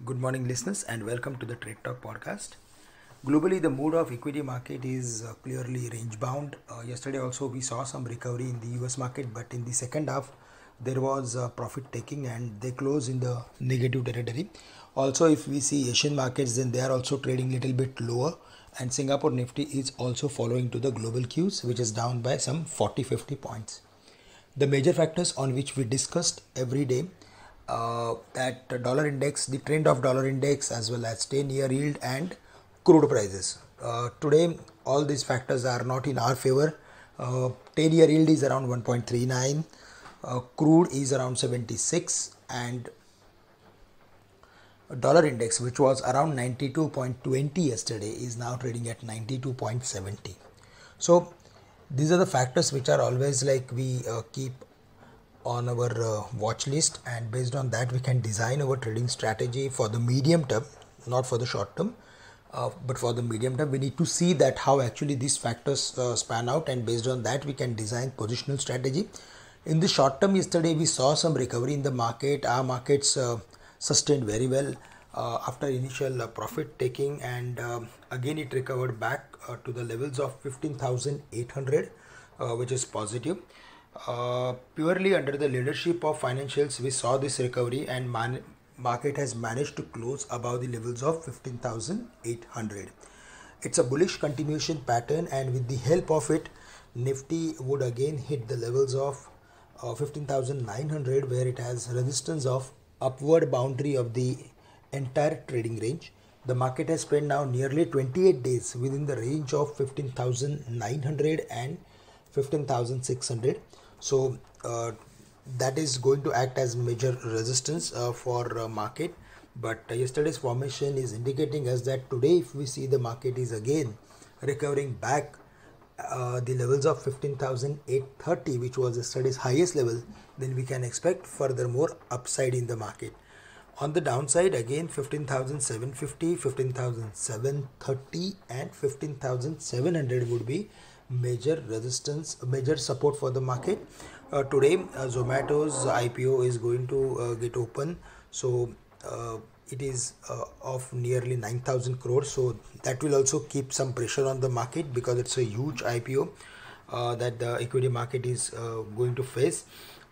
Good morning, listeners, and welcome to the Trade Talk podcast. Globally, the mood of equity market is clearly range bound. Yesterday, also, we saw some recovery in the US market, but in the second half, there was profit taking and they closed in the negative territory. Also, if we see Asian markets, then they are also trading little bit lower, and Singapore Nifty is also following to the global cues, which is down by some 40-50 points. The major factors on which we discussed every day, that dollar index, the trend of dollar index, as well as 10-year yield and crude prices. Today all these factors are not in our favor. 10-year yield is around 1.39, crude is around 76, and dollar index, which was around 92.20 yesterday, is now trading at 92.70. So these are the factors which are always like we keep on our watch list, and based on that we can design our trading strategy for the medium term, not for the short term, but for the medium term we need to see that how actually these factors span out, and based on that we can design positional strategy. In the short term, yesterday we saw some recovery in the market. Our markets sustained very well after initial profit taking, and again it recovered back to the levels of 15,800, which is positive. Purely under the leadership of financials, we saw this recovery, and market has managed to close above the levels of 15,800. It's a bullish continuation pattern, and with the help of it, Nifty would again hit the levels of 15,900, where it has resistance of upward boundary of the entire trading range. The market has spent now nearly 28 days within the range of 15,900 and 15,600. So that is going to act as major resistance for market. But yesterday's formation is indicating us that today, if we see the market is again recovering back the levels of 15,830, which was yesterday's highest level, then we can expect furthermore upside in the market. On the downside, again 15,750, 15,730 and 15,700 would be major resistance, major support for the market. Today Zomato's IPO is going to get open, so it is of nearly 9,000 crores, so that will also keep some pressure on the market, because it's a huge IPO that the equity market is going to face.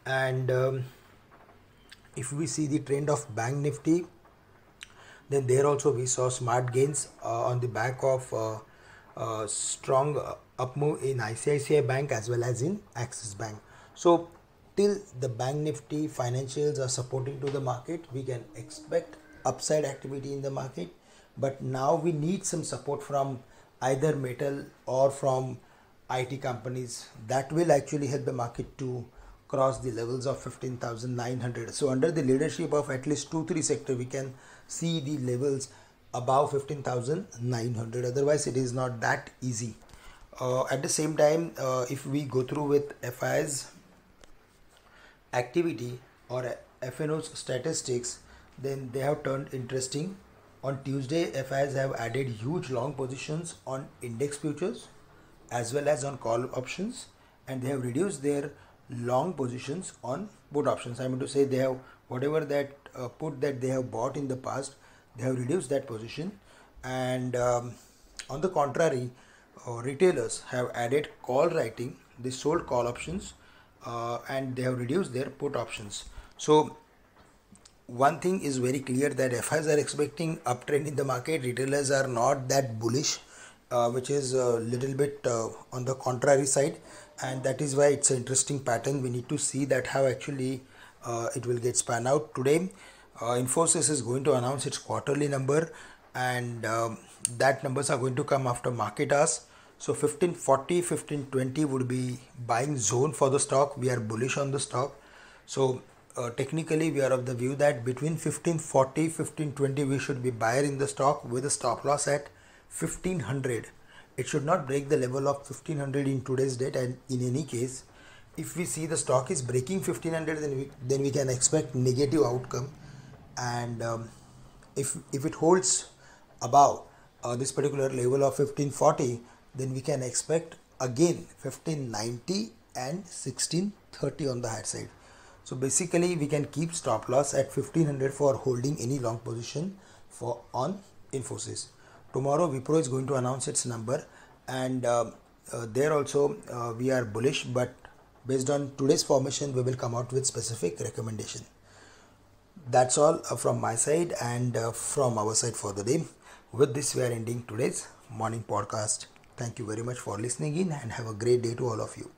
And if we see the trend of Bank Nifty, then there also we saw smart gains on the back of strong up move in ICICI Bank as well as in Axis Bank. So till the Bank Nifty financials are supporting to the market, we can expect upside activity in the market. But now we need some support from either metal or from IT companies that will actually help the market to cross the levels of 15,900. So under the leadership of at least 2-3 sector, we can see the levels above 15,900. Otherwise it is not that easy. At the same time, if we go through with FI's activity or FNO's statistics, then they have turned interesting. On Tuesday, FIs have added huge long positions on index futures as well as on call options, and they have reduced their long positions on put options. I mean to say, they have whatever that put that they have bought in the past, they have reduced that position. And on the contrary, retailers have added call writing, they sold call options, and they have reduced their put options. So one thing is very clear, that FIs are expecting uptrend in the market, retailers are not that bullish, which is a little bit on the contrary side, and that is why it's an interesting pattern. We need to see that how actually it will get span out. Today Infosys is going to announce its quarterly number, and that numbers are going to come after market hours. So 1540, 1520 would be buying zone for the stock. We are bullish on the stock. So technically we are of the view that between 1540, 1520 we should be buyer in the stock with a stop loss at 1500. It should not break the level of 1500 in today's date, and in any case, if we see the stock is breaking 1500, then we can expect negative outcome. And if it holds above this particular level of 1540, then we can expect again 1590 and 1630 on the higher side. So basically we can keep stop loss at 1500 for holding any long position for on Infosys. Tomorrow Wipro is going to announce its number, and there also we are bullish, but based on today's formation we will come out with specific recommendation. That's all from my side and from our side for the day. With this we are ending today's morning podcast. Thank you very much for listening in and have a great day to all of you.